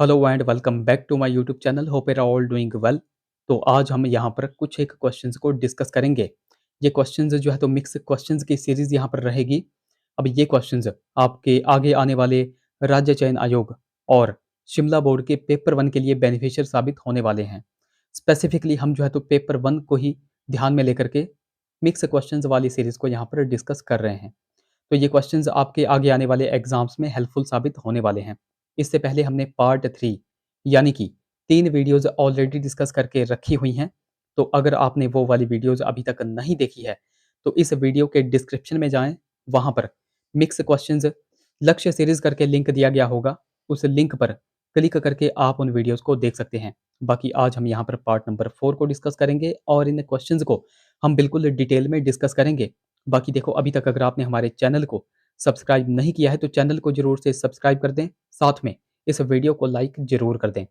Hello and welcome back to my YouTube channel. Hope you are all doing well. तो आज हम यहाँ पर कुछ एक क्वेश्चंस को डिस्कस करेंगे। ये क्वेश्चंस जो है तो मिक्स क्वेश्चंस की सीरीज यहाँ पर रहेगी। अब ये क्वेश्चंस आपके आगे आने वाले राज्य चयन आयोग और शिमला बोर्ड के पेपर वन के लिए बेनिफिशियल साबित होने वाले हैं। स्पेसिफिकली हम जो है तो पेपर वन को ही ध्यान में लेकर के मिक्स क्वेश्चंस वाली सीरीज को यहाँ पर डिस्कस कर रहे हैं। तो ये क्वेश्चंस आपके आगे आने वाले एग्जाम्स में हेल्पफुल साबित होने वाले हैं। इससे पहले हमने पार्ट 3 यानी कि 3 वीडियोज़ ऑलरेडी डिस्कस करके रखी हुई हैं। तो अगर आपने वो वाली वीडियोज़ अभी तक नहीं देखी है, तो इस वीडियो के डिस्क्रिप्शन में जाएँ, वहाँ पर मिक्स क्वेश्चंस लक्ष्य सीरीज़ करके लिंक दिया गया होगा। उस लिंक पर क्लिक करके आप उन वीडियोज़ को देख सकते हैं। बाकी आज हम यहाँ पर पार्ट नंबर 4 को डिस्कस करेंगे और इन क्वेश्चंस को हम बिल्कुल डिटेल में डिस्कस करेंगे। बाकी देखो, अभी तक अगर आपने हमारे चैनल को सब्सक्राइब नहीं किया है तो चैनल को ज़रूर से सब्सक्राइब कर दें, साथ में इस वीडियो को लाइक ज़रूर कर दें।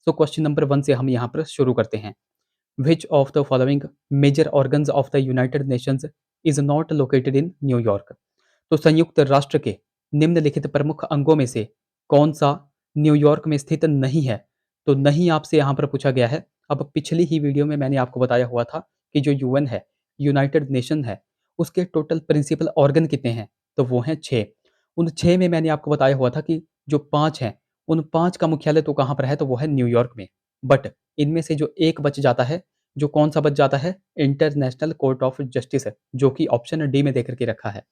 सो क्वेश्चन नंबर 1 से हम यहाँ पर शुरू करते हैं। Which of the following major organs of the United Nations is not located in New York? तो संयुक्त राष्ट्र के निम्नलिखित प्रमुख अंगों में से कौन-सा न्यूयॉर्क में स्थित नहीं है? तो नहीं आपसे यहाँ पर पूछा गया है। अब पिछली ही वीडियो में मैंने आपको बताया हुआ था कि जो यूएन है, यूनाइटेड नेशन है, उसके टोटल प्रिंसिपल ऑर्गन कितने हैं? तो वो हैं 6। उन 6 में मैंने आपको बताया हुआ था कि जो 5 हैं, उन 5 का मुख्यालय तो कहाँ पर है? तो वो है न्यूयॉर्क में। बट इनमें से जो एक बच जाता है, जो कौन-सा बच जाता है? इंटरनेशनल कोर्ट ऑफ जस्टिस है, जो कि ऑप्शन डी में दे कर के रखा है।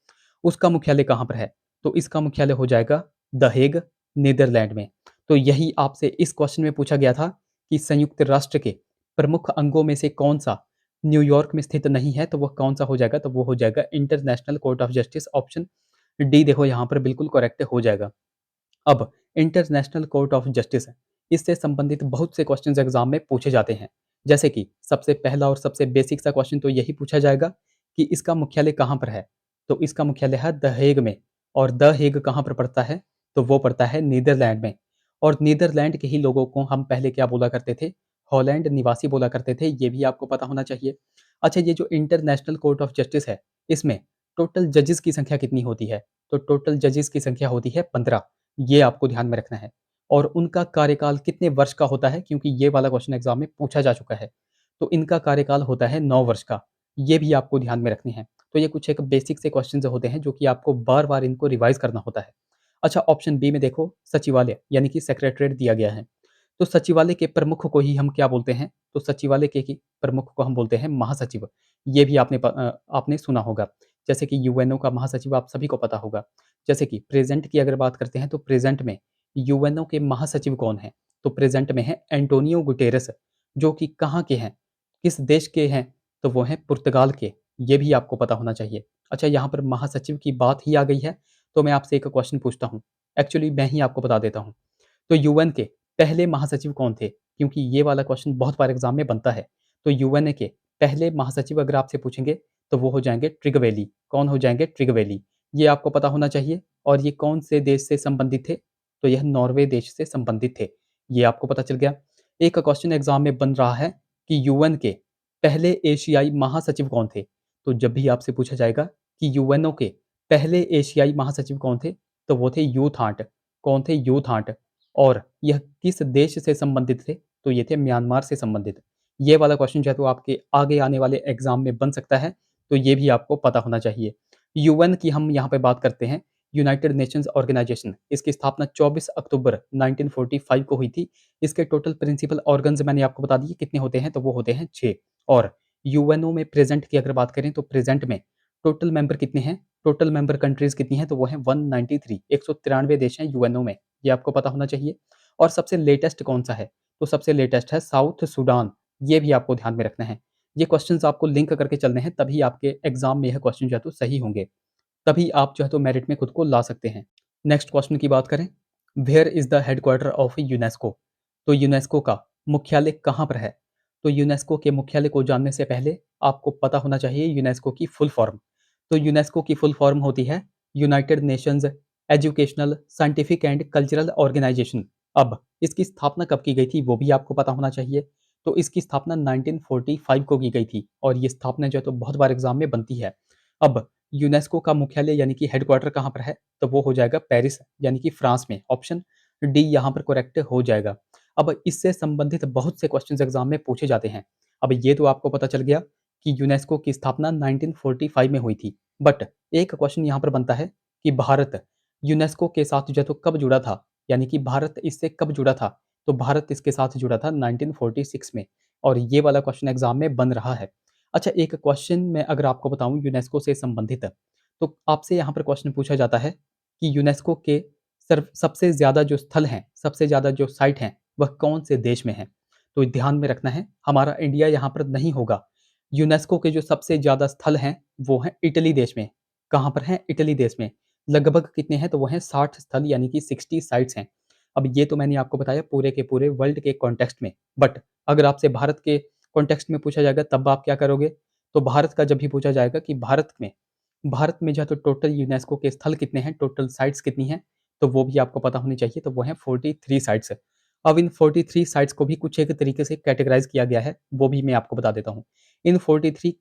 उसका मुख्यालय कहाँ पर है? तो इसका मुख्यालय हो जाएगा द हेग, नीदरलैंड में। तो यही आपसे इस क्वेश्चन में पूछा गया था कि संयुक्त राष्ट्र के प्रमुख अंगों में से कौन-सा न्यूयॉर्क में स्थित नहीं है, तो वह कौन-सा हो जाएगा? तो वो हो जाएगा international court of justice. Option D देखो यहाँ पर बिल्कुल करेक्ट हो जाएगा। अब इंटरनेशनल कोर्ट ऑफ जस्टिस है, इससे संबंधित बहुत से क्वेश्चंस एग्जाम में पूछे जाते हैं। जैसे कि सबसे पहला और सबसे बेसिक सा क्वेश्चन तो यही पूछा जाएगा कि इसका मुख्यालय कहाँ पर है? तो इसका मुख्यालय है द हेग में। और द हेग कहाँ पर पड़ता है? तो वो पड़ता है नीदरलैंड में। और नीदरलैंड के ही लोगों को हम पहले क्या बोला करते थे? हॉलैंड निवासी बोला करते थे, ये भी आपको पता होना चाहिए। अच्छा, ये जो इंटरनेशनल कोर्ट ऑफ जस्टिस है, इसमें टोटल जजेस की संख्या कितनी होती है? तो टोटल जजेस की संख्या होती है 15। ये आपको ध्यान में रखना है। और उनका कार्यकाल कितने वर्ष का होता है? क्योंकि ये वाला क्वेश्चन एग्जाम में पूछा जा चुका है। तो इनका कार्यकाल होता है 9 वर्ष का। ये भी आपको ध्यान में रखनी है। तो ये कुछ एक बेसिक से क्वेश्चंस होते हैं जो कि आपको बार-बार इनको रिवाइज़ करना होता है। अच्छा, ऑप्शन बी में देखो, सचिवालय यानी कि सेक्रेटेरिएट दिया गया है। तो सचिवालय के प्रमुख को ही हम क्या बोलते हैं? तो सचिवालय के ही प्रमुख को हम बोलते हैं महासचिव। ये भी आपने सुना होगा। जैसे कि यूएनओ का महासचिव आप सभी को पता होगा। जैसे कि प्रेज़ेंट की अगर बात करते हैं तो प्रेज़ेंट में यूएनओ के महासचिव कौन हैं? तो प्रेज़ेंट में हैं एंटोनियो गुटेरेस, जो कि कहाँ के हैं? किस देश के हैं? तो वो हैं पुर्तगाल के। ये भी आपको पता होना चाहिए। अच्छा, यहाँ पर महासचिव की बात ही आ गई है, तो मैं आपसे एक क्वेश्चन पूछता हूँ। एक्चुअली मैं ही आपको बता देता हूँ। तो यूएन के पहले महासचिव कौन थे? क्योंकि ये वाला क्वेश्चन बहुत बार एग्ज़ाम में बनता है। तो यूएनए के पहले महासचिव अगर आपसे पूछेंगे, तो वो हो जाएँगे ट्रिगवेली। कौन हो जाएँगे? ट्रिगवेली। ये आपको पता होना चाहिए। और ये कौन से देश से संबंधित थे? तो यह नॉर्वे देश से संबंधित थे। ये आपको पता चल गया। एक क्वेश्चन एग्ज़ाम में बन रहा है कि यूएन के पहले एशियाई महासचिव कौन थे? तो जब भी आपसे पूछा जाएगा कि यूएनओ के पहले एशियाई महासचिव कौन थे? तो वो थे यू थांट। कौन थे? यू थांट। और यह किस देश से संबंधित थे? तो ये थे म्यांमार से संबंधित। ये वाला क्वेश्चन जो है तो आपके आगे आने वाले एग्ज़ाम में बन सकता है, तो ये भी आपको पता होना चाहिए। यूएन की हम यहाँ पे बात करते हैं, यूनाइटेड नेशंस ऑर्गेनाइजेशन। इसकी स्थापना 24 अक्टूबर 1945 को हुई थी। इसके टोटल प्रिंसिपल ऑर्गन्स मैंने आपको बता दिए कितने होते हैं, तो वो होते हैं 6। और यूएनओ में प्रेज़ेंट की अगर बात करें तो प्रेज़ेंट में टोटल मेंबर कितने हैं? टोटल मेंबर कंट्रीज़ कितनी हैं? तो वो हैं 193। 193 देश हैं यूएनओ में। ये आपको पता होना चाहिए। और सबसे लेटेस्ट कौन-सा है? तो सबसे लेटेस्ट है साउथ सूडान। ये भी आपको ध्यान में रखना है। ये क्वेश्चंस आपको लिंक करके चलने हैं, तभी आपके एग्ज़ाम में यह क्वेश्चन जो है तो सही होंगे। तभी आप जो है तो मेरिट में खुद को ला सकते हैं। नेक्स्ट क्वेश्चन की बात करें, where is the headquarter of UNESCO? तो यूनेस्को का मुख्यालय कहाँ पर है? तो यूनेस्को के मुख्यालय को जानने से पहले आपको पता होना चाहिए यूनेस्को की फुल फॉर्म। तो यूनेस्को की फुल फॉर्म होती है United Nations Educational, Scientific and Cultural Organization. अब इसकी स्थापना कब की गई थी वो भी आपको पता होना चाहिए। तो इसकी स्थापना 1945 को की गई थी और ये स्थापना जो है तो बहुत बार एग्ज़ाम में बनती है। अब यूनेस्को का मुख्यालय यानी कि हेडक्वार्टर कहाँ पर है? तो वो हो जाएगा पेरिस यानी कि फ्रांस में। ऑप्शन डी यहाँ पर करेक्ट हो जाएगा। अब इससे संबंधित बहुत से क्वेश्चंस एग्जाम में पूछे जाते हैं। अब ये तो आपको पता चल गया कि यूनेस्को की स्थापना 1945 में हुई थी। बट एक क्वेश्चन यहाँ पर बनता है कि भारत यूनेस्को के साथ जो है तो कब जुड़ा था? यानी कि भारत इससे कब जुड़ा था? तो भारत इसके साथ जुड़ा था 1946 में, और ये वाला क्वेश्चन एग्जाम में बन रहा है। अच्छा, एक क्वेश्चन मैं अगर आपको बताऊँ यूनेस्को से संबंधित, तो आपसे यहाँ पर क्वेश्चन पूछा जाता है कि यूनेस्को के सर्व सबसे ज़्यादा जो स्थल हैं, सबसे ज़्यादा जो साइट हैं, वह कौन से देश में हैं? तो ध्यान में रखना है, हमारा इंडिया यहाँ पर नहीं होगा। यूनेस्को के जो सबसे ज़्यादा स्थल हैं, वो हैं इटली देश में। कहाँ पर हैं? इटली देश में। लगभग कितने हैं? तो वो हैं 60 स्थल, यानी कि 60 साइट्स हैं। अब ये तो मैंने आपको बताया पूरे के पूरे वर्ल्ड के कॉन्टेक्स्ट में। बट अगर आपसे भारत के कॉन्टेक्स्ट में पूछा जाएगा तब आप क्या करोगे? तो भारत का जब भी पूछा जाएगा कि भारत में जो है तो टोटल यूनेस्को के स्थल कितने हैं, टोटल साइट्स कितनी हैं, तो वो भी आपको पता होनी चाहिए। तो वो हैं 43 साइट्स। अब इन 43 साइट्स को भी कुछ एक तरीके से कैटेगराइज़ किया गया है, वो भी मैं आपको बता देता हूँ। इन 43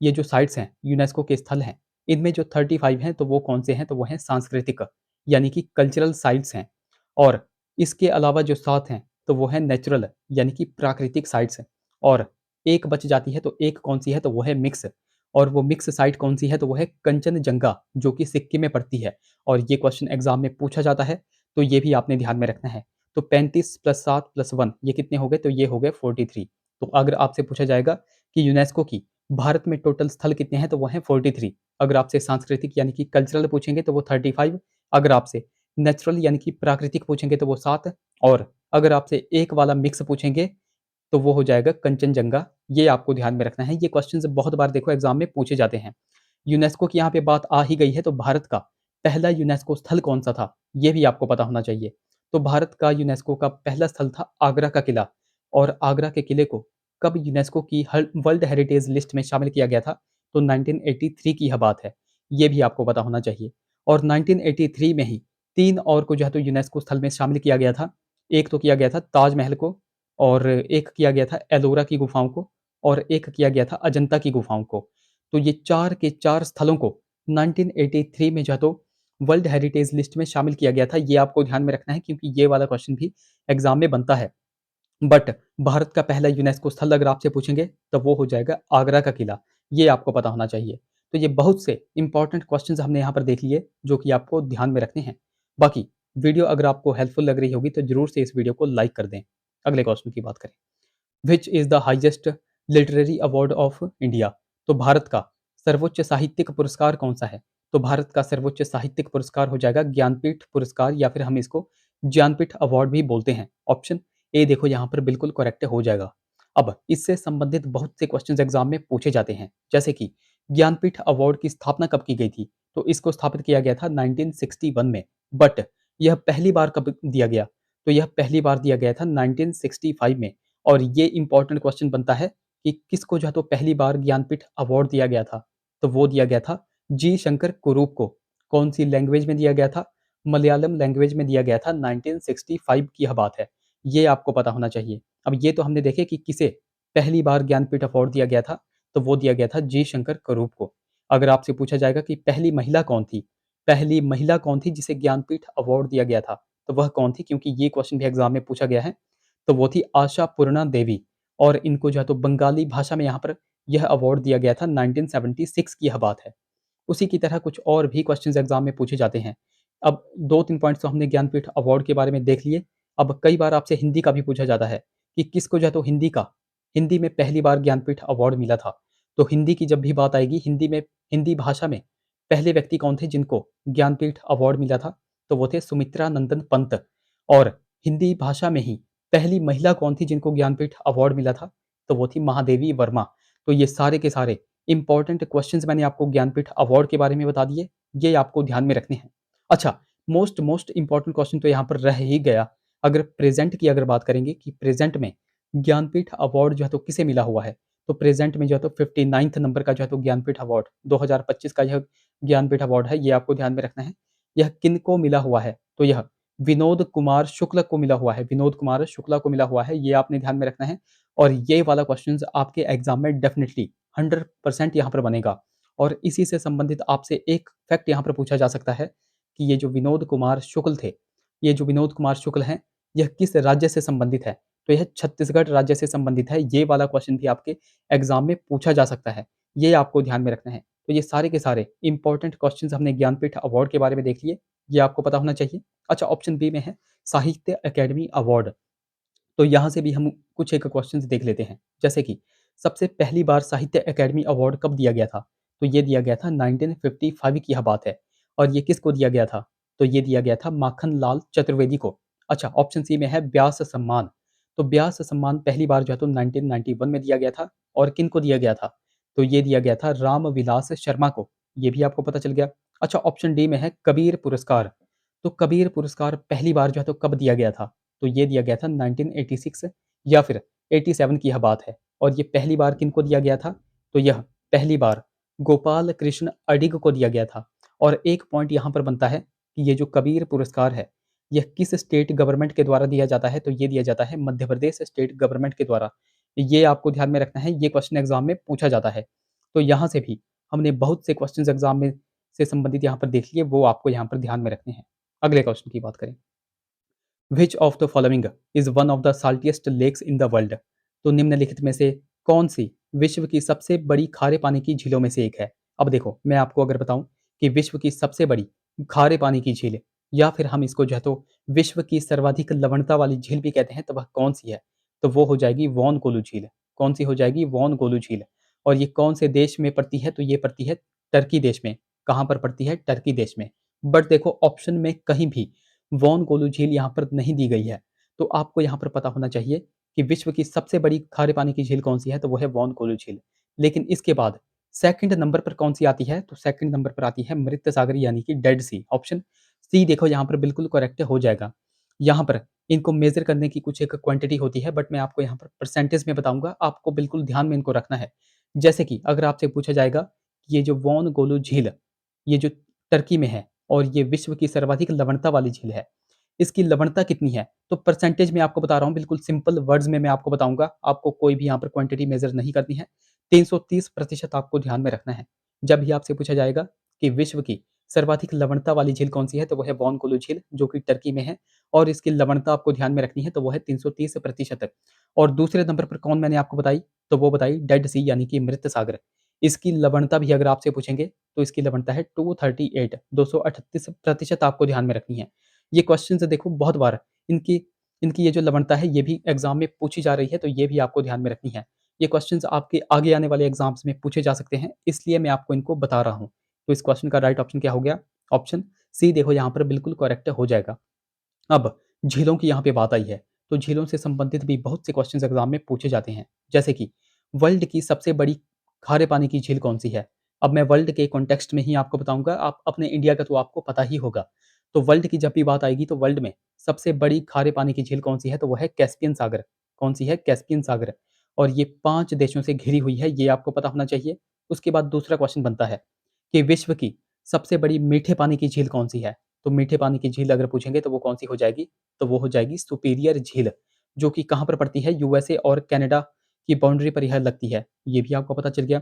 ये जो साइट्स हैं, यूनेस्को के स्थल हैं, इनमें जो 35 हैं, तो वो कौन-से हैं? तो वो हैं सांस्कृतिक, यानी कि कल्चरल साइट्स हैं। और इसके अलावा जो 7 हैं, तो वो हैं नेचुरल, यानी कि प्राकृतिक साइट्स हैं। और एक बच जाती है, तो एक कौन-सी है? तो वो है मिक्स। और वो मिक्स साइट कौन-सी है? तो वो है कंचनजंगा, जो कि सिक्किम में पड़ती है। और ये क्वेश्चन एग्ज़ाम में पूछा जाता है, तो ये भी आपने ध्यान में रखना है। तो 35 + 7 + 1 ये कितने हो गए? तो ये हो गए 43। तो अगर आपसे पूछा जाएगा कि यूनेस्को की भारत में टोटल स्थल कितने हैं? तो वो हैं 43। अगर आपसे सांस्कृतिक यानी कि कल्चरल पूछेंगे तो वो 35। अगर आपसे नेचुरल यानी कि प्राकृतिक पूछेंगे तो वो 7। और अगर आपसे एक वाला मिक्स पूछेंगे तो वो हो जाएगा कंचनजंगा। ये आपको ध्यान में रखना है। ये क्वेश्चंस बहुत बार देखो एग्ज़ाम में पूछे जाते हैं। यूनेस्को की यहाँ पे बात आ ही गई है, तो भारत का पहला यूनेस्को स्थल कौन-सा था? ये भी आपको पता होना चाहिए। तो भारत का यूनेस्को का पहला स्थल था आगरा का किला। और आगरा के किले को कब यूनेस्को की हल वर्ल्ड हेरिटेज लिस्ट में शामिल किया गया था? तो 1983 की यह बात है। ये भी आपको पता होना चाहिए। और 1983 में ही 3 और को जो है तो यूनेस्को स्थल में शामिल किया गया था। एक तो किया गया था ताजमहल को, और एक किया गया था एलोरा की गुफाओं को, और एक किया गया था अजंता की गुफाओं को। तो ये 4 के 4 स्थलों को 1983 में जो है तो वर्ल्ड हेरिटेज लिस्ट में शामिल किया गया था। ये आपको ध्यान में रखना है, क्योंकि ये वाला क्वेश्चन भी एग्ज़ाम में बनता है। बट भारत का पहला यूनेस्को स्थल अगर आपसे पूछेंगे, तो वो हो जाएगा आगरा का किला। ये आपको पता होना चाहिए। तो ये बहुत से इंपॉर्टेंट क्वेश्चंस हमने यहाँ पर देख लिए, जो कि आपको ध्यान में रखने हैं। बाकी वीडियो अगर आपको हेल्पफुल लग रही होगी, तो ज़रूर से इस वीडियो को लाइक कर दें। अगले क्वेश्चन की बात करें। Which is the highest literary award of India? तो भारत का सर्वोच्च साहित्यिक पुरस्कार कौन-सा है? तो भारत का सर्वोच्च साहित्यिक पुरस्कार हो जाएगा ज्ञानपीठ पुरस्कार, या फिर हम इसको ज्ञानपीठ अवार्ड भी बोलते हैं। ऑप्शन ए देखो यहाँ पर बिल्कुल करेक्ट हो जाएगा। अब इससे संबंधित बहुत से क्वेश्चंस एग्जाम में पूछे जाते हैं, जैसे कि ज्ञानपीठ अवार्ड की स्थापना कब की गई थी? तो इसको स्थापित किया गया था 1961 में। बट यह पहली बार कब दिया गया? तो यह पहली बार दिया गया था 1965 में। और ये इम्पोर्टेंट क्वेश्चन बनता है कि किसको जो है तो पहली बार ज्ञानपीठ अवार्ड दिया गया था? तो वो दिया गया था जी शंकर कुरूप को। कौन-सी लैंग्वेज में दिया गया था? मलयालम लैंग्वेज में दिया गया था। 1965 की यह बात है। ये आपको पता होना चाहिए। अब ये तो हमने देखे कि किसे पहली बार ज्ञानपीठ अवार्ड दिया गया था, तो वो दिया गया था जी शंकर कुरूप को। अगर आपसे पूछा जाएगा कि पहली महिला कौन थी? पहली महिला कौन थी जिसे ज्ञानपीठ अवार्ड दिया गया था? तो वह कौन थी? क्योंकि ये क्वेश्चन भी एग्ज़ाम में पूछा गया है। तो वो थी आशा पूर्णा देवी। और इनको जो है तो बंगाली भाषा में यहाँ पर यह अवार्ड दिया गया था। 1976 की यह बात है। उसी की तरह कुछ और भी क्वेश्चंस एग्जाम में पूछे जाते हैं। अब 2-3 पॉइंट्स तो हमने ज्ञानपीठ अवार्ड के बारे में देख लिए। अब कई बार आपसे हिंदी का भी पूछा जाता है कि किसको जो है तो हिंदी में पहली बार ज्ञानपीठ अवार्ड मिला था। तो हिंदी की जब भी बात आएगी, हिंदी भाषा में पहले व्यक्ति कौन थे जिनको ज्ञानपीठ अवार्ड मिला था? तो वो थे सुमित्रा नंदन पंत। और हिंदी भाषा में ही पहली महिला कौन थी जिनको ज्ञानपीठ अवार्ड मिला था? तो वो थी महादेवी वर्मा। तो ये सारे के सारे इंपॉर्टेंट क्वेश्चंस मैंने आपको ज्ञानपीठ अवार्ड के बारे में बता दिए। ये आपको ध्यान में रखने हैं। अच्छा, मोस्ट मोस्ट इंपॉर्टेंट क्वेश्चन तो यहाँ पर रह ही गया। अगर प्रेज़ेंट की अगर बात करेंगे कि प्रेज़ेंट में ज्ञानपीठ अवार्ड जो है तो किसे मिला हुआ है? तो प्रेज़ेंट में जो है तो 59th नंबर का जो है तो ज्ञानपीठ अवार्ड 2025 का यह ज्ञानपीठ अवार्ड है, ये आपको ध्यान में रखना है। यह किनको मिला हुआ है? तो यह विनोद कुमार शुक्ल को मिला हुआ है। विनोद कुमार शुक्ला को मिला हुआ है, ये आपने ध्यान में रखना है। और ये वाला क्वेश्चंस आपके एग्ज़ाम में डेफ़िनिटली 100% यहाँ पर बनेगा। और इसी से संबंधित आपसे एक फैक्ट यहाँ पर पूछा जा सकता है कि ये जो विनोद कुमार शुक्ल थे, ये जो विनोद कुमार शुक्ल हैं, यह किस राज्य से संबंधित है? तो यह छत्तीसगढ़ राज्य से संबंधित है। ये वाला क्वेश्चन भी आपके एग्ज़ाम में पूछा जा सकता है। ये आपको ध्यान में रखना है। तो ये सारे के सारे इम्पोर्टेंट क्वेश्चंस हमने ज्ञानपीठ अवार्ड के बारे में देख लिए, ये आपको पता होना चाहिए। अच्छा, ऑप्शन बी में है साहित्य अकेडमी अवार्ड। तो यहाँ से भी हम कुछ एक क्वेश्चंस देख लेते हैं। जैसे कि सबसे पहली बार साहित्य अकेडमी अवार्ड कब दिया गया था? तो ये दिया गया था 1955 की यह बात है। और ये किसको दिया गया था? तो ये दिया गया था माखन लाल चतुर्वेदी को। अच्छा, ऑप्शन सी में है व्यास सम्मान। तो व्यास सम्मान पहली बार जो है तो 1991 में दिया गया था। और किनको दिया गया था? तो ये दिया गया था रामविलास शर्मा को। ये भी आपको पता चल गया। अच्छा, ऑप्शन डी में है कबीर पुरस्कार। तो कबीर पुरस्कार पहली बार जो है तो कब दिया गया था? तो ये दिया गया था 1986 या फिर 87 की यह बात है। और ये पहली बार किनको दिया गया था? तो यह पहली बार गोपाल कृष्ण अडिग को दिया गया था। और एक पॉइंट यहाँ पर बनता है कि ये जो कबीर पुरस्कार है, यह किस स्टेट गवर्नमेंट के द्वारा दिया जाता है? तो ये दिया जाता है मध्य प्रदेश स्टेट गवर्नमेंट के द्वारा। ये आपको ध्यान में रखना है, ये क्वेश्चन एग्जाम में पूछा जाता है। तो यहाँ से भी हमने बहुत से क्वेश्चन एग्जाम में से संबंधित यहाँ पर देख लिए, वो आपको यहाँ पर ध्यान में रखने हैं। अगले क्वेश्चन की बात करें। Which of the following is one of the saltiest lakes in the world? तो निम्नलिखित में से कौन सी विश्व की सबसे बड़ी खारे पानी की झीलों में से एक है? अब देखो, मैं आपको अगर बताऊं कि विश्व की सबसे बड़ी खारे पानी की झील, या फिर हम इसको जो है तो विश्व की सर्वाधिक लवणता वाली झील भी कहते हैं, तो वह कौन सी है? तो वो हो जाएगी वॉन गोलू झील। कौन सी हो जाएगी? वॉन गोलू झील। और ये कौन से देश में पड़ती है? तो ये पड़ती है टर्की देश में। कहाँ पर पड़ती है? टर्की देश में। बट देखो, ऑप्शन में कहीं भी वॉन गोलू झील यहाँ पर नहीं दी गई है। तो आपको यहाँ पर पता होना चाहिए कि विश्व की सबसे बड़ी खारे पानी की झील कौन सी है? तो वो है वॉन गोलू झील। लेकिन इसके बाद सेकंड नंबर पर कौन सी आती है? तो सेकंड नंबर पर आती है मृत सागर यानी कि डेड सी। ऑप्शन सी देखो यहाँ पर बिल्कुल करेक्ट हो जाएगा। यहाँ पर इनको मेजर करने की कुछ एक क्वांटिटी होती है, बट मैं आपको यहाँ पर परसेंटेज में बताऊंगा, आपको बिल्कुल ध्यान में इनको रखना है। जैसे कि अगर आपसे पूछा जाएगा कि ये जो वॉन गोलू झील, ये जो टर्की में है और ये विश्व की सर्वाधिक लवणता वाली झील है, इसकी लवणता कितनी है? तो परसेंटेज में आपको बता रहा हूँ, बिल्कुल सिंपल वर्ड्स में मैं आपको बताऊँगा, आपको कोई भी यहाँ पर क्वांटिटी मेज़र नहीं करनी है। 330% आपको ध्यान में रखना है। जब भी आपसे पूछा जाएगा कि विश्व की सर्वाधिक लवणता वाली झील कौन-सी है? तो वो है वॉन गोलू झील, जो कि टर्की में है। और इसकी लवणता आपको ध्यान में रखनी है, तो वो है 330%। और दूसरे नंबर पर कौन मैंने आपको बताई? तो वो बताई डेड सी यानी कि मृत सागर। इसकी लवणता भी अगर आपसे पूछेंगे, तो इसकी लवणता है 238, 238% आपको ध्यान में रखनी है। ये क्वेश्चंस देखो बहुत बार इनकी इनकी ये जो लवणता है, ये भी एग्ज़ाम में पूछी जा रही है, तो ये भी आपको ध्यान में रखनी है। ये क्वेश्चंस आपके आगे आने वाले एग्ज़ाम्स में पूछे जा सकते हैं, इसलिए मैं आपको इनको बता रहा हूँ। तो इस क्वेश्चन का राइट ऑप्शन क्या हो गया? ऑप्शन सी देखो यहाँ पर बिल्कुल करेक्ट हो जाएगा। अब झीलों की यहाँ पे बात आई है, तो झीलों से संबंधित भी बहुत से क्वेश्चंस एग्जाम में पूछे जाते हैं। जैसे कि वर्ल्ड की सबसे बड़ी खारे पानी की झील कौन सी है? अब मैं वर्ल्ड के कॉन्टेक्स्ट में ही आपको बताऊंगा, आप अपने इंडिया का तो आपको पता ही होगा। तो वर्ल्ड की जब भी बात आएगी, तो वर्ल्ड में सबसे बड़ी खारे पानी की झील कौन सी है? तो वो है कैस्पियन सागर। कौन सी है? कैस्पियन सागर। और ये 5 देशों से घिरी हुई है, ये आपको पता होना चाहिए। उसके बाद दूसरा क्वेश्चन बनता है कि विश्व की सबसे बड़ी मीठे पानी की झील कौन सी है? तो मीठे पानी की झील अगर पूछेंगे, तो वो कौन सी हो जाएगी? तो वो हो जाएगी सुपीरियर झील, जो कि कहाँ पर पड़ती है? यूएसए और कनाडा की बाउंड्री पर यह लगती है। ये भी आपको पता चल गया।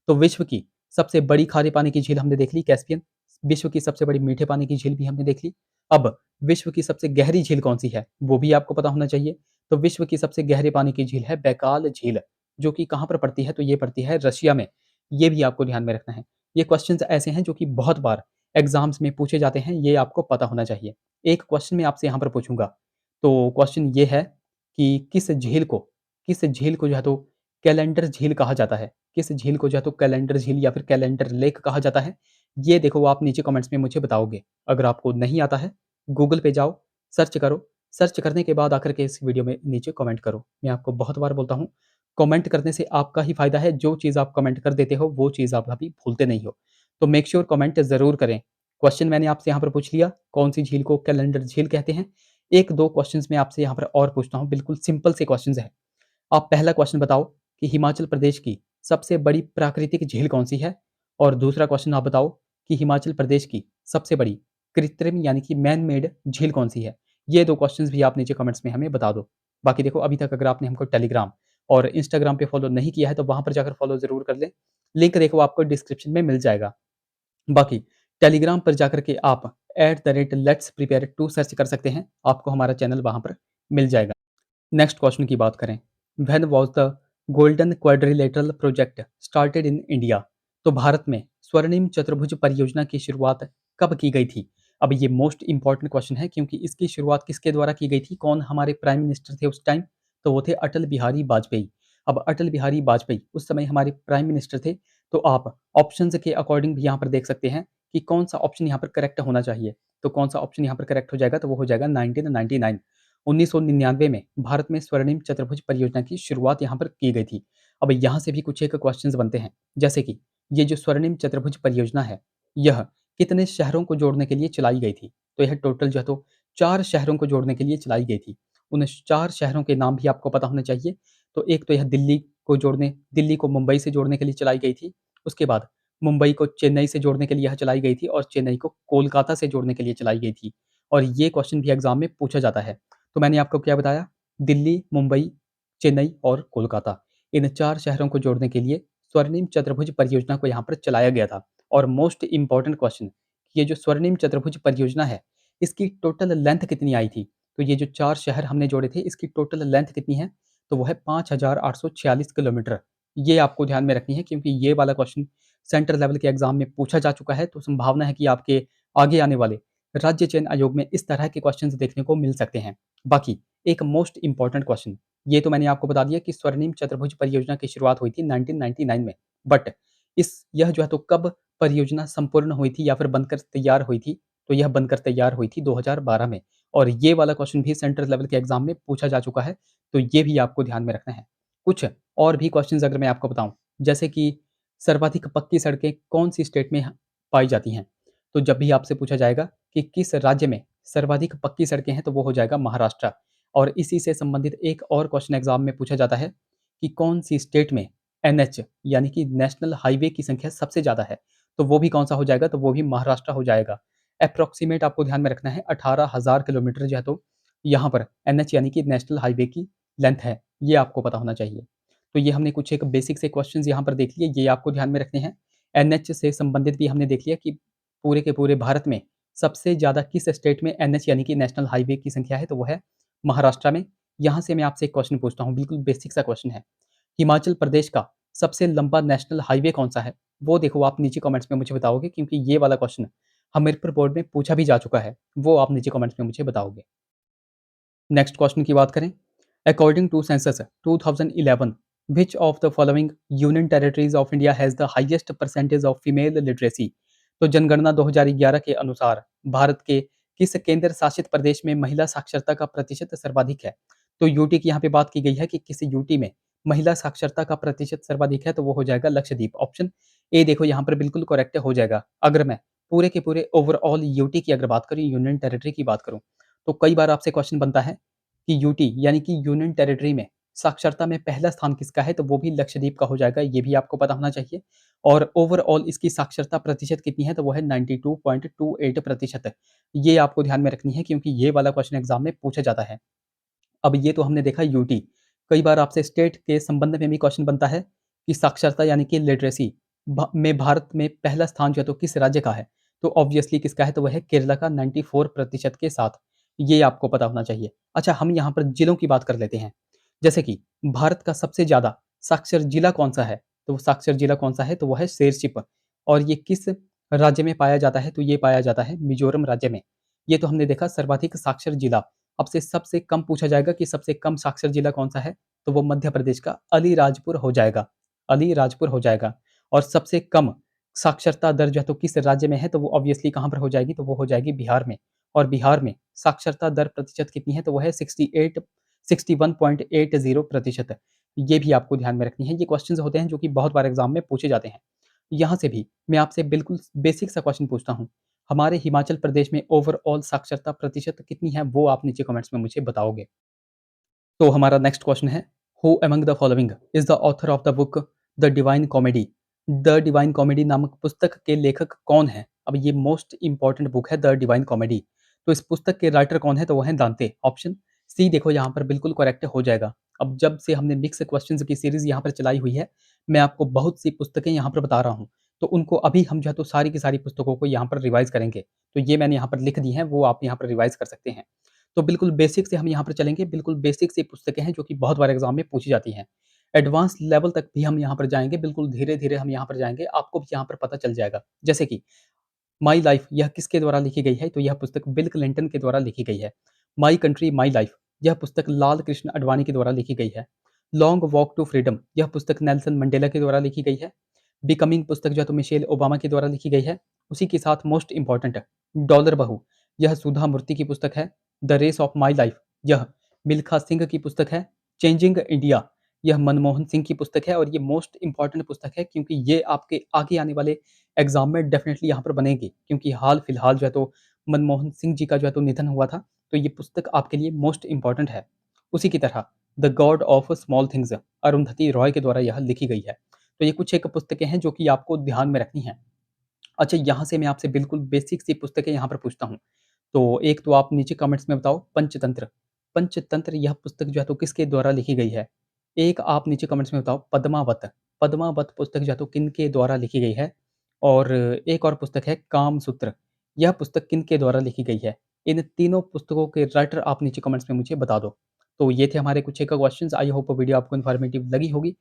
तो विश्व की सबसे बड़ी खारे पानी की झील हमने देख ली कैस्पियन, विश्व की सबसे बड़ी मीठे पानी की झील भी हमने देख ली। अब विश्व की सबसे गहरी झील कौन सी है? वो भी आपको पता होना चाहिए। तो विश्व की सबसे गहरे पानी की झील है बैकाल झील, जो कि कहाँ पर पड़ती है? तो ये पड़ती है रशिया में। ये भी आपको ध्यान में रखना है। ये क्वेश्चंस ऐसे हैं जो कि बहुत बार एग्ज़ाम्स में पूछे जाते हैं, ये आपको पता होना चाहिए। एक क्वेश्चन मैं आपसे यहाँ पर पूछूँगा, तो क्वेश्चन ये है कि किस झील को जो है तो कैलेंडर झील कहा जाता है? किस झील को जो है तो कैलेंडर झील या फिर कैलेंडर लेक कहा जाता है? ये देखो, आप नीचे कमेंट्स में मुझे बताओगे। अगर आपको नहीं आता है, गूगल पे जाओ, सर्च करो, सर्च करने के बाद आकर के इस वीडियो में नीचे कमेंट करो। मैं आपको बहुत बार बोलता हूँ, कमेंट करने से आपका ही फ़ायदा है, जो चीज़ आप कमेंट कर देते हो, वो चीज़ आप कभी भूलते नहीं हो। तो मेक श्योर कमेंट ज़रूर करें। क्वेश्चन मैंने आपसे यहाँ पर पूछ लिया, कौन-सी झील को कैलेंडर झील कहते हैं? 1-2 क्वेश्चन्स मैं आपसे यहाँ पर और पूछता हूँ, बिल्कुल सिंपल से क्वेश्चन्स हैं। आप पहला क्वेश्चन बताओ कि हिमाचल प्रदेश की सबसे बड़ी प्राकृतिक झील कौन-सी है? और दूसरा क्वेश्चन आप बताओ कि हिमाचल प्रदेश की सबसे बड़ी कृत्रिम यानी कि मैन मेड झील कौन-सी है? ये 2 क्वेश्चन्स भी आप नीचे कमेंट्स में हमें बता दो। बाकी देखो, अभी तक अगर आपने हमको टेलीग्राम और इंस्टाग्राम पे फॉलो नहीं किया है, तो वहाँ पर जाकर फॉलो ज़रूर कर लें। लिंक देखो आपको डिस्क्रिप्शन में मिल जाएगा। बाकी टेलीग्राम पर जाकर के आप लेट्स प्रिपेयर टू सर्च कर सकते हैं, आपको हमारा चैनल वहाँ पर मिल जाएगा। नेक्स्ट क्वेश्चन की बात करें, when was the golden quadrilateral project started in India? तो भारत में स्वर्णिम चतुर्भुज परियोजना की शुरुआत कब की गई थी? अब ये मोस्ट इंपॉर्टेंट क्वेश्चन है क्योंकि इसकी शुरुआत किसके द्वारा की गई थी, कौन हमारे प्राइम मिनिस्टर थे उस टाइम? तो वो थे अटल बिहारी वाजपेयी। अब अटल बिहारी वाजपेयी उस समय हमारे प्राइम मिनिस्टर थे। तो आप ऑप्शंस के अकॉर्डिंग भी यहाँ पर देख सकते हैं कि कौन सा ऑप्शन यहाँ पर करेक्ट होना चाहिए। तो कौन सा ऑप्शन यहाँ पर करेक्ट हो जाएगा, तो वो हो जाएगा 1999। 1999 में भारत में स्वर्णिम चतुर्भुज परियोजना की शुरुआत यहाँ पर की गई थी। अब यहाँ से भी कुछ एक क्वेश्चंस बनते हैं, जैसे कि ये जो स्वर्णिम चतुर्भुज परियोजना है, यह कितने शहरों को जोड़ने के लिए चलाई गई थी? तो यह टोटल जो है तो 4 शहरों को जोड़ने के लिए चलाई गई थी। उन 4 शहरों के नाम भी आपको पता होने चाहिए। तो एक तो यह दिल्ली को मुंबई से जोड़ने के लिए चलाई गई थी। उसके बाद मुंबई को चेन्नई से जोड़ने के लिए यह चलाई गई थी और चेन्नई को कोलकाता से जोड़ने के लिए चलाई गई थी। और ये क्वेश्चन भी एग्ज़ाम में पूछा जाता है। तो मैंने आपको क्या बताया? दिल्ली, मुंबई, चेन्नई और कोलकाता, इन 4 शहरों को जोड़ने के लिए स्वर्णिम चतुर्भुज परियोजना को यहाँ पर चलाया गया था। और मोस्ट इम्पोर्टेंट क्वेश्चन, ये जो स्वर्णिम चतुर्भुज परियोजना है, इसकी टोटल लेंथ कितनी आई थी? तो ये जो 4 शहर हमने जोड़े थे, इसकी टोटल लेंथ कितनी है? तो वो है 5846 किलोमीटर। ये आपको ध्यान में रखनी है क्योंकि ये वाला क्वेश्चन सेंट्रल लेवल के एग्ज़ाम में पूछा जा चुका है, तो संभावना है कि आपके आगे आने वाले राज्य चयन आयोग में इस तरह के क्वेश्चंस देखने को मिल सकते हैं। बाकी एक मोस्ट इम्पोर्टेंट क्वेश्चन, ये तो मैंने आपको बता दिया कि स्वर्णिम चतुर्भुज परियोजना की शुरुआत हुई थी 1999 में। बट यह जो है तो कब परियोजना संपूर्ण हुई थी या फिर बनकर तैयार हुई थी? तो यह बनकर तैयार हुई थी 2012 में। और ये वाला क्वेश्चन भी सेंट्रल लेवल के एग्ज़ाम में पूछा जा चुका है, तो ये भी आपको ध्यान में रखना है। कुछ और भी क्वेश्चंस अगर मैं आपको बताऊँ, जैसे कि सर्वाधिक पक्की सड़कें कौन-सी स्टेट में पाई जाती हैं? तो जब भी आपसे पूछा जाएगा कि किस राज्य में सर्वाधिक पक्की सड़कें हैं, तो वो हो जाएगा महाराष्ट्र। और इसी से संबंधित एक और क्वेश्चन एग्ज़ाम में पूछा जाता है कि कौन-सी स्टेट में एनएच यानी कि नेशनल हाईवे की संख्या सबसे ज़्यादा है? तो वो भी कौन-सा हो जाएगा? तो वो भी महाराष्ट्र हो जाएगा। एप्रोक्सिमेट आपको ध्यान में रखना है 18,000 किलोमीटर जो है तो यहाँ पर एनएच यानी कि नेशनल हाईवे की लेंथ है, ये आपको पता होना चाहिए। तो ये हमने कुछ एक बेसिक से क्वेश्चंस यहाँ पर देख लिए, ये आपको ध्यान में रखने हैं। एनएच से संबंधित भी हमने देख लिया कि पूरे के पूरे भारत में सबसे ज़्यादा किस स्टेट में एनएच यानी कि नेशनल हाईवे की संख्या है, तो वो है महाराष्ट्र में। यहाँ से मैं आपसे एक क्वेश्चन पूछता हूँ, बिल्कुल बेसिक सा क्वेश्चन है। हिमाचल प्रदेश का सबसे लंबा नेशनल हाईवे कौन-सा है? वो देखो आप नीचे कमेंट्स में मुझे बताओगे क्योंकि ये वाला क्वेश्चन हमीरपुर बोर्ड में पूछा भी जा चुका है। वो आप नीचे कमेंट्स में मुझे बताओगे। नेक्स्ट क्वेश्चन की बात करें, according to census 2011 which of the following union territories of India has the highest percentage of female literacy? तो जनगणना 2011 के अनुसार भारत के किस केंद्र शासित प्रदेश में महिला साक्षरता का प्रतिशत सर्वाधिक है? तो यूटी की यहाँ पे बात की गई है कि किस यूटी में महिला साक्षरता का प्रतिशत सर्वाधिक है, तो वो हो जाएगा लक्षद्वीप। ऑप्शन ए देखो यहाँ पर बिल्कुल करेक्ट हो जाएगा। अगर मैं पूरे के पूरे ओवरऑल यूटी की अगर बात करूँ, यूनियन टेरिटरी की बात करूँ, तो कई बार आपसे क्वेश्चन बनता है कि यूटी यानी कि यूनियन टेरिटरी में साक्षरता में पहला स्थान किसका है, तो वो भी लक्षद्वीप का हो जाएगा, ये भी आपको पता होना चाहिए। और ओवरऑल इसकी साक्षरता प्रतिशत कितनी है, तो वो है 92.28%। ये आपको ध्यान में रखनी है क्योंकि ये वाला क्वेश्चन एग्जाम में पूछा जाता है। अब ये तो हमने देखा यूटी। कई बार आपसे स्टेट के संबंध में भी क्वेश्चन बनता है कि साक्षरता यानी कि लिटरेसी में भारत में पहला स्थान जो है तो किस राज्य का है? तो ऑब्वियसली किसका है, तो वह है केरला का 94% के साथ। ये आपको पता होना चाहिए। अच्छा, हम यहाँ पर जिलों की बात कर लेते हैं। जैसे कि भारत का सबसे ज़्यादा साक्षर जिला कौन-सा है? तो वो साक्षर जिला कौन-सा है? तो वो है शेरशिप। और ये किस राज्य में पाया जाता है? तो ये पाया जाता है मिज़ोरम राज्य में। ये तो हमने देखा सर्वाधिक साक्षर जिला। अब से सबसे कम पूछा जाएगा कि सबसे कम साक्षर जिला कौन-सा है? तो वो मध्य प्रदेश का अलीराजपुर हो जाएगा। अलीराजपुर हो जाएगा। और सबसे कम साक्षरता दर जो है तो किस राज्य में है? तो वो ऑब्वियसली कहाँ पर हो जाएगी? तो वो हो जाएगी बिहार में। और बिहार में साक्षरता दर प्रतिशत कितनी है? तो वो है 61.80%। ये भी आपको ध्यान में रखनी है। ये क्वेश्चंस होते हैं जो कि बहुत बार एग्ज़ाम में पूछे जाते हैं। यहाँ से भी मैं आपसे बिल्कुल बेसिक सा क्वेश्चन पूछता हूँ। हमारे हिमाचल प्रदेश में ओवरऑल साक्षरता प्रतिशत कितनी है? वो आप नीचे कमेंट्स में मुझे बताओगे। तो हमारा नेक्स्ट क्वेश्चन है, who among the following is the author of the book the divine comedy? The divine comedy नामक पुस्तक के लेखक कौन हैं? अब ये मोस्ट इम्पोर्टेंट बुक है द डिवाइन कॉमेडी। तो इस पुस्तक के राइटर कौन है? तो वो हैं दांते। ऑप्शन सी देखो यहाँ पर बिल्कुल करेक्ट हो जाएगा। अब जब से हमने मिक्स क्वेश्चंस की सीरीज़ यहाँ पर चलाई हुई है, मैं आपको बहुत सी पुस्तकें यहाँ पर बता रहा हूँ। तो उनको अभी हम जो है तो सारी की सारी पुस्तकों को यहाँ पर रिवाइज़ करेंगे। तो ये मैंने यहाँ पर लिख दी हैं, वो आप यहाँ पर रिवाइज़ कर सकते हैं। तो बिल्कुल बेसिक से हम यहाँ पर चलेंगे, बिल्कुल बेसिक सी पुस्तकें हैं जो कि बहुत बार एग्ज़ाम में पूछी जाती हैं। एडवांस लेवल तक भी हम यहाँ पर जाएँगे, बिल्कुल धीरे-धीरे हम यहाँ पर जाएँगे, आपको भी यहाँ पर पता चल जाएगा। जैसे कि माई लाइफ यह किसके द्वारा लिखी गई है? तो यह पुस्तक बिल क्लिंटन के द्वारा लिखी गई है। माई कंट्री माई लाइफ यह पुस्तक लाल कृष्ण अडवाणी के द्वारा लिखी गई है। लॉन्ग वॉक टू फ्रीडम यह पुस्तक नेल्सन मंडेला के द्वारा लिखी गई है। बिकमिंग पुस्तक जो है तो मिशेल ओबामा के द्वारा लिखी गई है। उसी के साथ मोस्ट इम्पोर्टेंट डॉलर बहू यह सुधा मूर्ति की पुस्तक है। The race of my life यह मिल्खा सिंह की पुस्तक है। चेंजिंग इंडिया यह मनमोहन सिंह की पुस्तक है और ये मोस्ट इम्पोर्टेंट पुस्तक है क्योंकि ये आपके आगे आने वाले एग्ज़ाम में डेफ़िनेटली यहाँ पर बनेगी क्योंकि हाल-फिलहाल जो है तो मनमोहन सिंह जी का जो है तो निधन हुआ था, तो ये पुस्तक आपके लिए मोस्ट इम्पोर्टेंट है। उसी की तरह the God of small things Arundhati Roy के द्वारा यह लिखी गई है। तो ये कुछ एक पुस्तकें हैं जो कि आपको ध्यान में रखनी हैं। अच्छा यहाँ से मैं आपसे बिल्कुल बेसिक सी पुस्तकें यहाँ पर पूछता हूँ। तो एक तो आप नीचे कमेंट्स में बताओ पंचतंत्र। पंचतंत्र यह पुस्तक जो है तो किसके द्वारा लिखी गई है? एक आप नीचे कमेंट्स में बताओ पद्मावत। पद्मावत पुस्तक जो है तो किनके द्वारा लिखी गई है? और एक और पुस्तक है कामसूत्र। यह पुस्तक किनके द्वारा लिखी गई है? इन तीनों पुस्तकों के राइटर आप नीचे कमेंट्स में मुझे बता दो। तो ये थे हमारे कुछ एक क्वेश्चंस। आई होप वीडियो आपको इन्फॉर्मेटिव लगी होगी।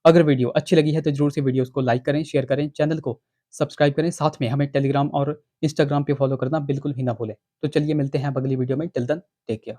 अगर वीडियो अच्छी लगी है तो ज़रूर से वीडियोज़ को लाइक करें, शेयर करें, चैनल को सब्सक्राइब करें, साथ में हमें टेलीग्राम और इंस्टाग्राम पे फॉलो करना बिल्कुल भी ना भूलें। तो चलिए मिलते हैं अब अगली वीडियो में, टिल देन टेक केयर।